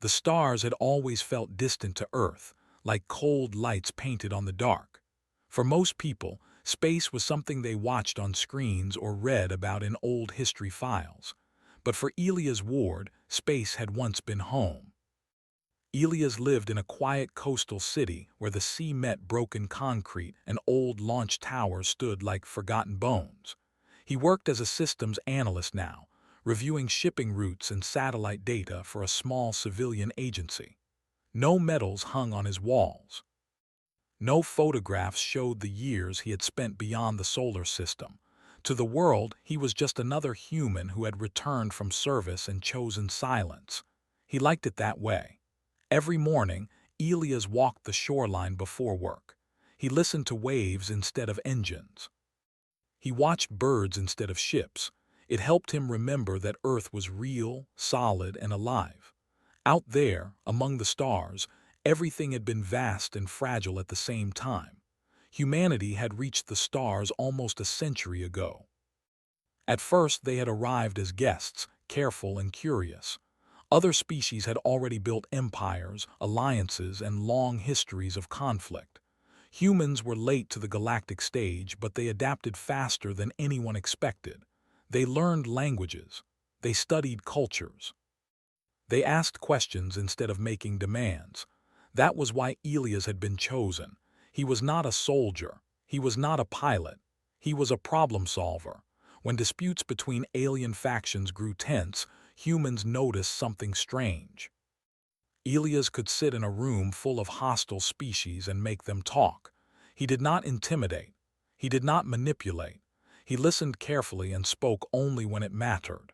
The stars had always felt distant to Earth, like cold lights painted on the dark. For most people, space was something they watched on screens or read about in old history files. But for Elias Ward, space had once been home. Elias lived in a quiet coastal city where the sea met broken concrete and old launch towers stood like forgotten bones. He worked as a systems analyst now, reviewing shipping routes and satellite data for a small civilian agency. No medals hung on his walls. No photographs showed the years he had spent beyond the solar system. To the world, he was just another human who had returned from service and chosen silence. He liked it that way. Every morning, Elias walked the shoreline before work. He listened to waves instead of engines. He watched birds instead of ships. It helped him remember that Earth was real, solid, and alive. Out there, among the stars, everything had been vast and fragile at the same time. Humanity had reached the stars almost a century ago. At first, they had arrived as guests, careful and curious. Other species had already built empires, alliances, and long histories of conflict. Humans were late to the galactic stage, but they adapted faster than anyone expected. They learned languages. They studied cultures. They asked questions instead of making demands. That was why Elias had been chosen. He was not a soldier. He was not a pilot. He was a problem solver. When disputes between alien factions grew tense, humans noticed something strange. Elias could sit in a room full of hostile species and make them talk. He did not intimidate. He did not manipulate. He listened carefully and spoke only when it mattered.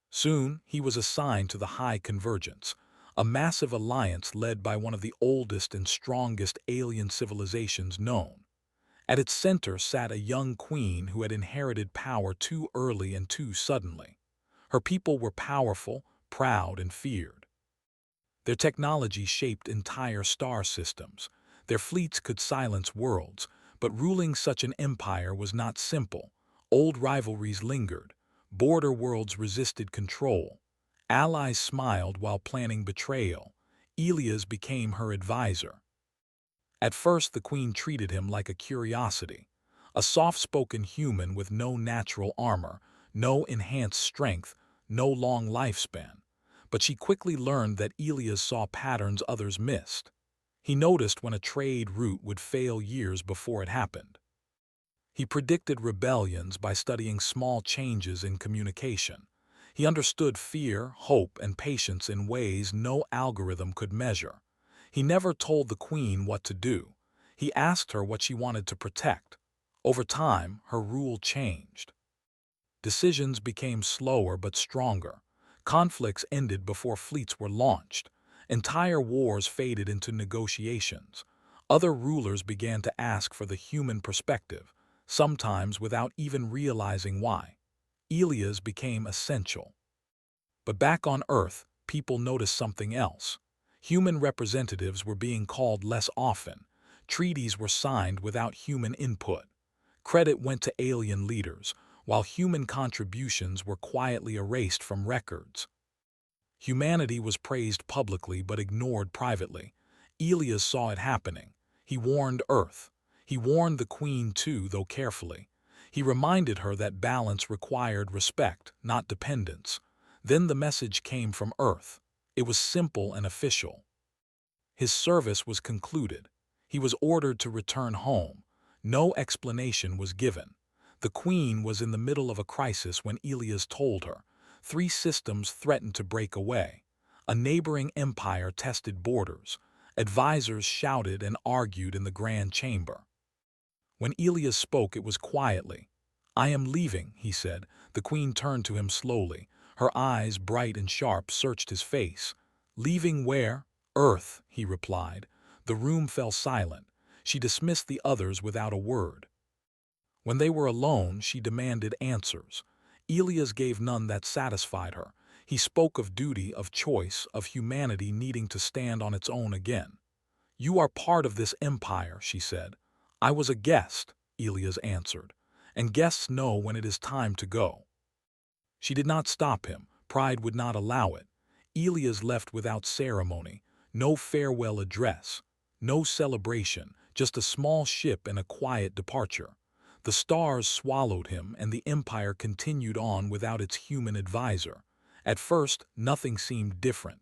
Soon, he was assigned to the High Convergence, a massive alliance led by one of the oldest and strongest alien civilizations known. At its center sat a young queen who had inherited power too early and too suddenly. Her people were powerful, proud, and feared. Their technology shaped entire star systems. Their fleets could silence worlds, but ruling such an empire was not simple. Old rivalries lingered. Border worlds resisted control. Allies smiled while planning betrayal. Elias became her advisor. At first, the queen treated him like a curiosity, a soft-spoken human with no natural armor, no enhanced strength, no long lifespan. But she quickly learned that Elias saw patterns others missed. He noticed when a trade route would fail years before it happened. He predicted rebellions by studying small changes in communication. He understood fear, hope, and patience in ways no algorithm could measure. He never told the queen what to do. He asked her what she wanted to protect. Over time, her rule changed. Decisions became slower but stronger. Conflicts ended before fleets were launched. Entire wars faded into negotiations. Other rulers began to ask for the human perspective, sometimes without even realizing why. Elias became essential. But back on Earth, people noticed something else. Human representatives were being called less often. Treaties were signed without human input. Credit went to alien leaders, while human contributions were quietly erased from records. Humanity was praised publicly but ignored privately. Elias saw it happening. He warned Earth. He warned the Queen too, though carefully. He reminded her that balance required respect, not dependence. Then the message came from Earth. It was simple and official. His service was concluded. He was ordered to return home. No explanation was given. The Queen was in the middle of a crisis when Elias told her. 3 systems threatened to break away. A neighboring empire tested borders. Advisors shouted and argued in the grand chamber. When Elias spoke, it was quietly. "I am leaving," he said. The Queen turned to him slowly. Her eyes, bright and sharp, searched his face. "Leaving where?" "Earth," he replied. The room fell silent. She dismissed the others without a word. When they were alone, she demanded answers. Elias gave none that satisfied her. He spoke of duty, of choice, of humanity needing to stand on its own again. "You are part of this empire," she said. "I was a guest," Elias answered, "and guests know when it is time to go." She did not stop him. Pride would not allow it. Elias left without ceremony, no farewell address, no celebration, just a small ship and a quiet departure. The stars swallowed him, and the Empire continued on without its human advisor. At first, nothing seemed different.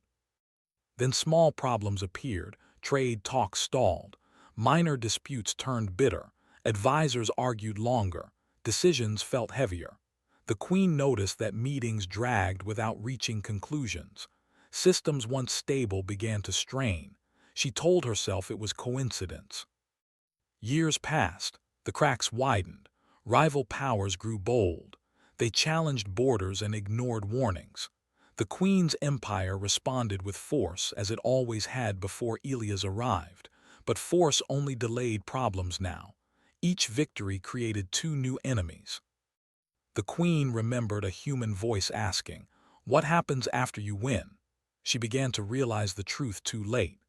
Then small problems appeared, trade talks stalled, minor disputes turned bitter, advisors argued longer, decisions felt heavier. The Queen noticed that meetings dragged without reaching conclusions. Systems once stable began to strain. She told herself it was coincidence. Years passed, the cracks widened, rival powers grew bold. They challenged borders and ignored warnings. The Queen's empire responded with force as it always had before Elias arrived, but force only delayed problems now. Each victory created two new enemies. The Queen remembered a human voice asking, "What happens after you win?" She began to realize the truth too late.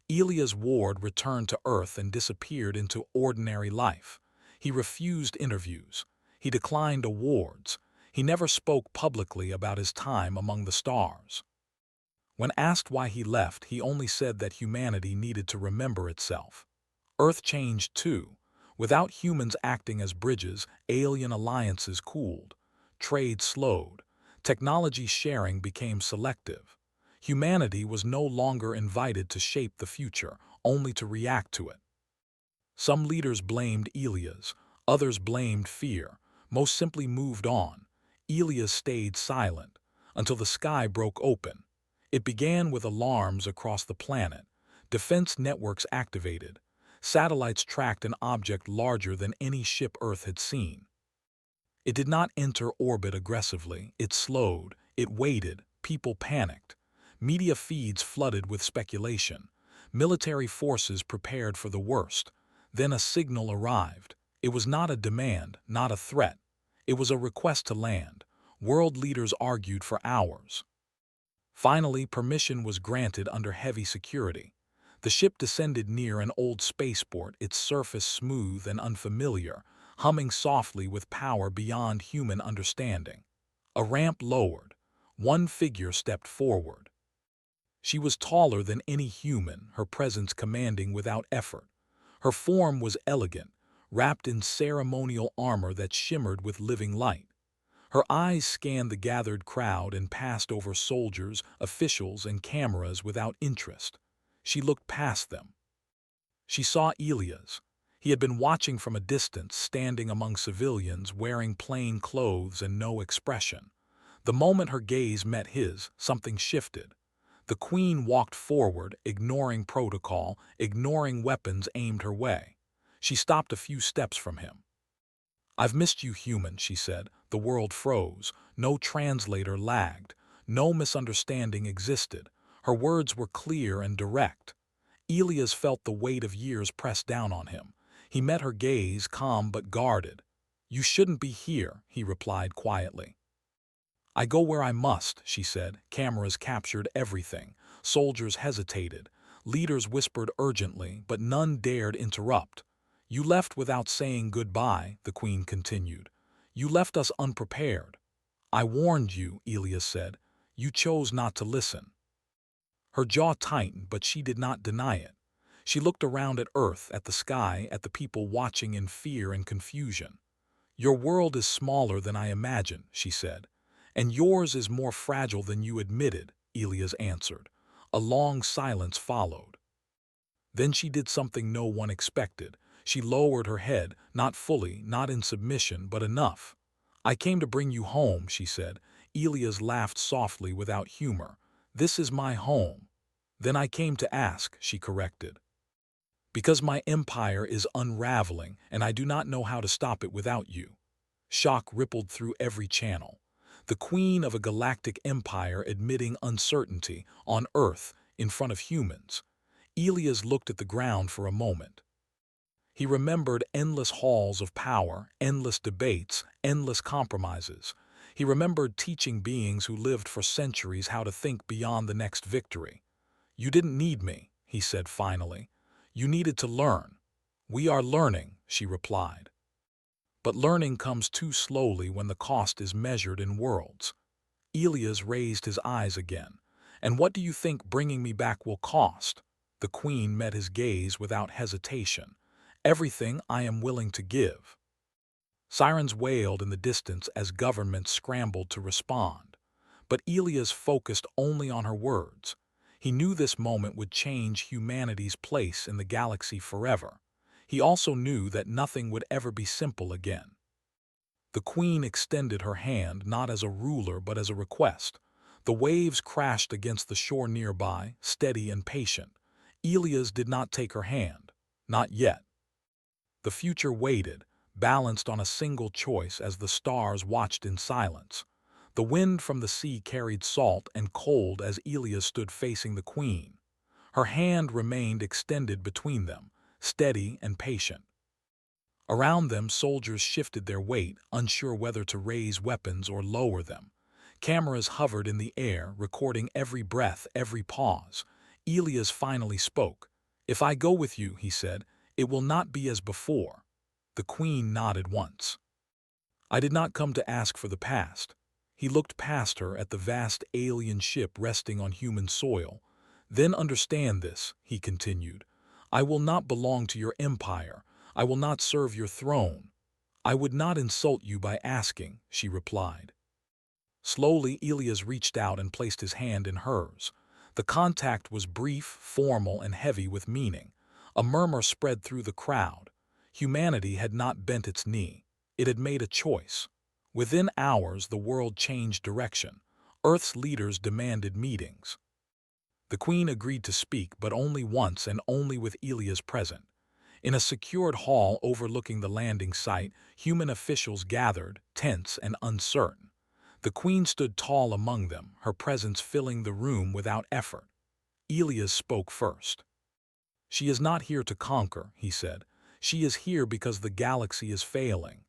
Elias Ward returned to Earth and disappeared into ordinary life. He refused interviews. He declined awards. He never spoke publicly about his time among the stars. When asked why he left, he only said that humanity needed to remember itself. Earth changed too. Without humans acting as bridges, alien alliances cooled. Trade slowed. Technology sharing became selective. Humanity was no longer invited to shape the future, only to react to it. Some leaders blamed Elias, others blamed fear, most simply moved on. Elias stayed silent until the sky broke open. It began with alarms across the planet. Defense networks activated. Satellites tracked an object larger than any ship Earth had seen. It did not enter orbit aggressively. It slowed. It waited. People panicked. Media feeds flooded with speculation. Military forces prepared for the worst. Then a signal arrived. It was not a demand, not a threat. It was a request to land. World leaders argued for hours. Finally, permission was granted under heavy security. The ship descended near an old spaceport, its surface smooth and unfamiliar, humming softly with power beyond human understanding. A ramp lowered. One figure stepped forward. She was taller than any human, her presence commanding without effort. Her form was elegant, wrapped in ceremonial armor that shimmered with living light. Her eyes scanned the gathered crowd and passed over soldiers, officials, and cameras without interest. She looked past them. She saw Elias. He had been watching from a distance, standing among civilians, wearing plain clothes and no expression. The moment her gaze met his, something shifted. The Queen walked forward, ignoring protocol, ignoring weapons aimed her way. She stopped a few steps from him. "I've missed you, human," she said. The world froze. No translator lagged. No misunderstanding existed. Her words were clear and direct. Elias felt the weight of years press down on him. He met her gaze, calm but guarded. "You shouldn't be here," he replied quietly. "I go where I must," she said. Cameras captured everything. Soldiers hesitated. Leaders whispered urgently, but none dared interrupt. "You left without saying goodbye," the Queen continued. "You left us unprepared." "I warned you," Elias said. "You chose not to listen." Her jaw tightened, but she did not deny it. She looked around at Earth, at the sky, at the people watching in fear and confusion. "Your world is smaller than I imagined," she said. "And yours is more fragile than you admitted," Elias answered. A long silence followed. Then she did something no one expected. She lowered her head, not fully, not in submission, but enough. "I came to bring you home," she said. Elias laughed softly without humor. "This is my home." "Then I came to ask," she corrected. "Because my empire is unraveling, and I do not know how to stop it without you." Shock rippled through every channel. The Queen of a galactic empire admitting uncertainty on Earth in front of humans. Elias looked at the ground for a moment. He remembered endless halls of power, endless debates, endless compromises. He remembered teaching beings who lived for centuries how to think beyond the next victory. "You didn't need me," he said finally. "You needed to learn." "We are learning," she replied. "But learning comes too slowly when the cost is measured in worlds." Elias raised his eyes again. And what do you think bringing me back will cost? The queen met his gaze without hesitation. Everything I am willing to give. Sirens wailed in the distance as governments scrambled to respond. But Elias focused only on her words. He knew this moment would change humanity's place in the galaxy forever. He also knew that nothing would ever be simple again. The queen extended her hand not as a ruler but as a request. The waves crashed against the shore nearby, steady and patient. Elias did not take her hand. Not yet. The future waited, balanced on a single choice as the stars watched in silence. The wind from the sea carried salt and cold as Elias stood facing the queen. Her hand remained extended between them, steady and patient. Around them, soldiers shifted their weight, unsure whether to raise weapons or lower them. Cameras hovered in the air, recording every breath, every pause. Elias finally spoke. "If I go with you," he said, "it will not be as before." The queen nodded once. "I did not come to ask for the past." He looked past her at the vast alien ship resting on human soil. "Then understand this," he continued. "I will not belong to your empire. I will not serve your throne." "I would not insult you by asking," she replied. Slowly, Elias reached out and placed his hand in hers. The contact was brief, formal, and heavy with meaning. A murmur spread through the crowd. Humanity had not bent its knee. It had made a choice. Within hours, the world changed direction. Earth's leaders demanded meetings. The queen agreed to speak, but only once and only with Elias present. In a secured hall overlooking the landing site, human officials gathered, tense and uncertain. The queen stood tall among them, her presence filling the room without effort. Elias spoke first. "She is not here to conquer," he said. "She is here because the galaxy is failing."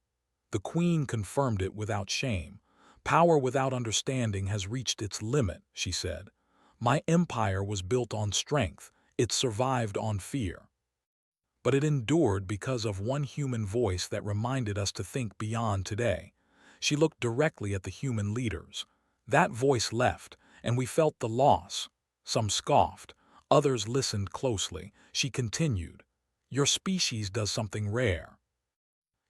The queen confirmed it without shame. "Power without understanding has reached its limit," she said. "My empire was built on strength. It survived on fear. But it endured because of one human voice that reminded us to think beyond today." She looked directly at the human leaders. That voice left, and we felt the loss. Some scoffed. Others listened closely. She continued. "Your species does something rare.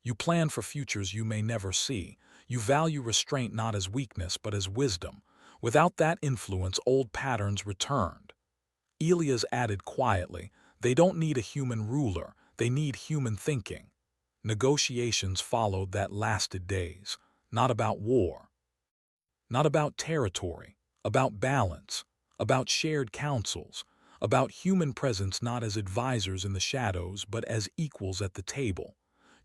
You plan for futures you may never see. You value restraint not as weakness but as wisdom. Without that influence, old patterns returned." Elias added quietly, "They don't need a human ruler, they need human thinking." Negotiations followed that lasted days. Not about war. Not about territory. About balance. About shared councils. About human presence not as advisors in the shadows but as equals at the table.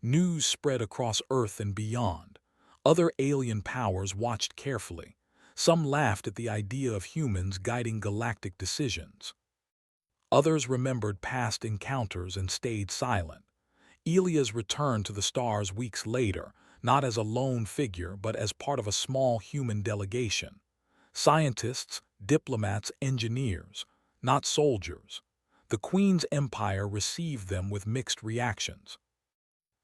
News spread across Earth and beyond. Other alien powers watched carefully. Some laughed at the idea of humans guiding galactic decisions. Others remembered past encounters and stayed silent. Elias returned to the stars weeks later, not as a lone figure but as part of a small human delegation. Scientists, diplomats, engineers, not soldiers. The Queen's empire received them with mixed reactions.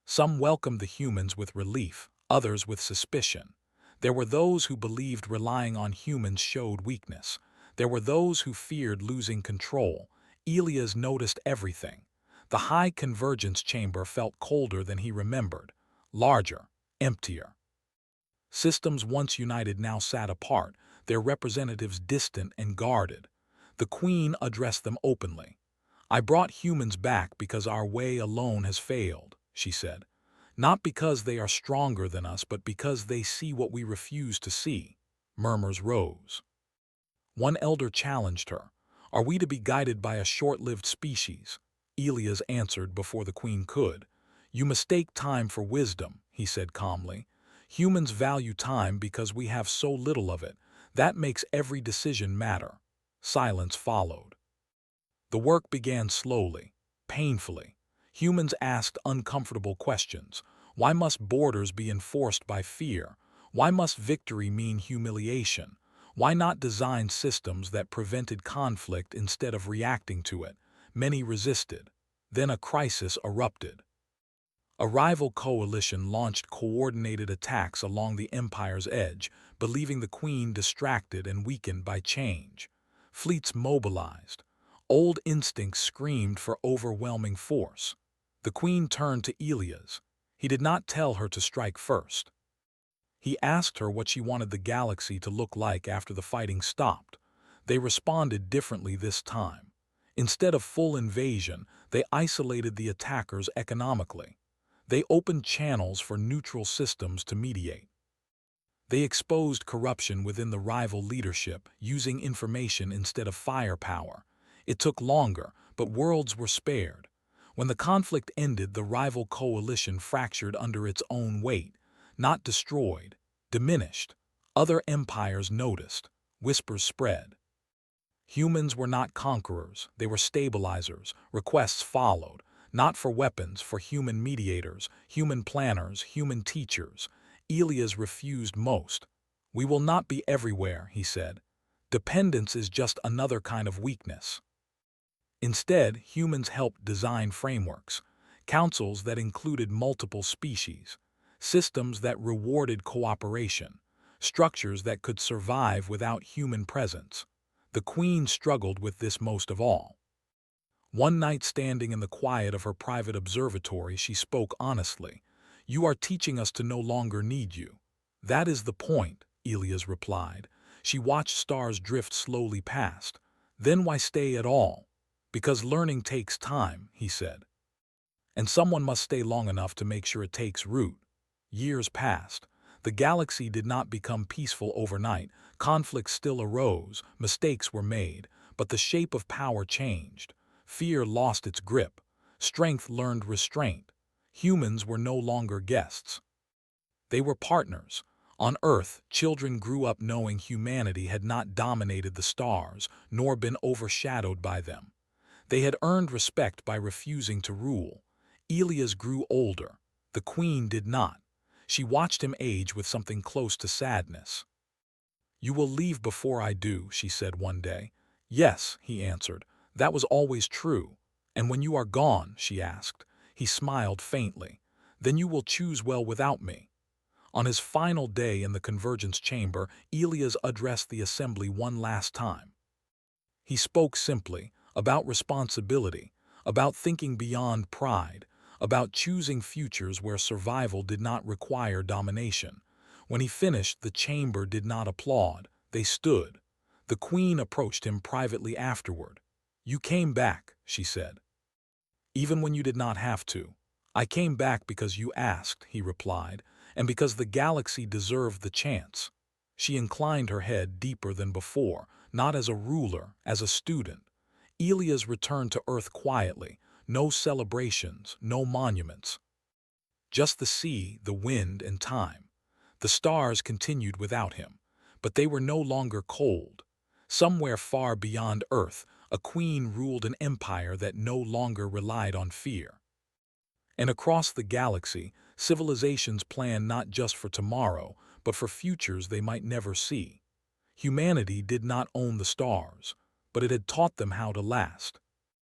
Some welcomed the humans with relief, others with suspicion. There were those who believed relying on humans showed weakness. There were those who feared losing control. Elias noticed everything. The high convergence chamber felt colder than he remembered, larger, emptier. Systems once united now sat apart, their representatives distant and guarded. The Queen addressed them openly. "I brought humans back because our way alone has failed," she said. "Not because they are stronger than us, but because they see what we refuse to see." Murmurs rose. One elder challenged her. "Are we to be guided by a short-lived species?" Elias answered before the queen could. "You mistake time for wisdom," he said calmly. "Humans value time because we have so little of it. That makes every decision matter." Silence followed. The work began slowly, painfully. Humans asked uncomfortable questions. Why must borders be enforced by fear? Why must victory mean humiliation? Why not design systems that prevented conflict instead of reacting to it? Many resisted. Then a crisis erupted. A rival coalition launched coordinated attacks along the empire's edge, believing the queen distracted and weakened by change. Fleets mobilized. Old instincts screamed for overwhelming force. The queen turned to Elias. He did not tell her to strike first. He asked her what she wanted the galaxy to look like after the fighting stopped. They responded differently this time. Instead of full invasion, they isolated the attackers economically. They opened channels for neutral systems to mediate. They exposed corruption within the rival leadership, using information instead of firepower. It took longer, but worlds were spared. When the conflict ended, the rival coalition fractured under its own weight, not destroyed, diminished. Other empires noticed. Whispers spread. Humans were not conquerors, they were stabilizers. Requests followed, not for weapons, for human mediators, human planners, human teachers. Elias refused most. "We will not be everywhere," he said. "Dependence is just another kind of weakness." Instead, humans helped design frameworks, councils that included multiple species, systems that rewarded cooperation, structures that could survive without human presence. The queen struggled with this most of all. One night, standing in the quiet of her private observatory, she spoke honestly. "You are teaching us to no longer need you." "That is the point," Elias replied. She watched stars drift slowly past. "Then why stay at all?" "Because learning takes time," he said. "And someone must stay long enough to make sure it takes root." Years passed. The galaxy did not become peaceful overnight. Conflicts still arose, mistakes were made, but the shape of power changed. Fear lost its grip. Strength learned restraint. Humans were no longer guests. They were partners. On Earth, children grew up knowing humanity had not dominated the stars, nor been overshadowed by them. They had earned respect by refusing to rule. Elias grew older. The queen did not. She watched him age with something close to sadness. "You will leave before I do," she said one day. "Yes," he answered. "That was always true." "And when you are gone?" she asked. He smiled faintly. "Then you will choose well without me." On his final day in the convergence chamber, Elias addressed the assembly one last time. He spoke simply, about responsibility, about thinking beyond pride, about choosing futures where survival did not require domination. When he finished, the chamber did not applaud. They stood. The queen approached him privately afterward. "You came back," she said, "even when you did not have to." "I came back because you asked," he replied, "and because the galaxy deserved the chance." She inclined her head deeper than before, not as a ruler, as a student. Elias returned to Earth quietly. No celebrations, no monuments. Just the sea, the wind, and time. The stars continued without him, but they were no longer cold. Somewhere far beyond Earth, a queen ruled an empire that no longer relied on fear. And across the galaxy, civilizations planned not just for tomorrow, but for futures they might never see. Humanity did not own the stars, but it had taught them how to last.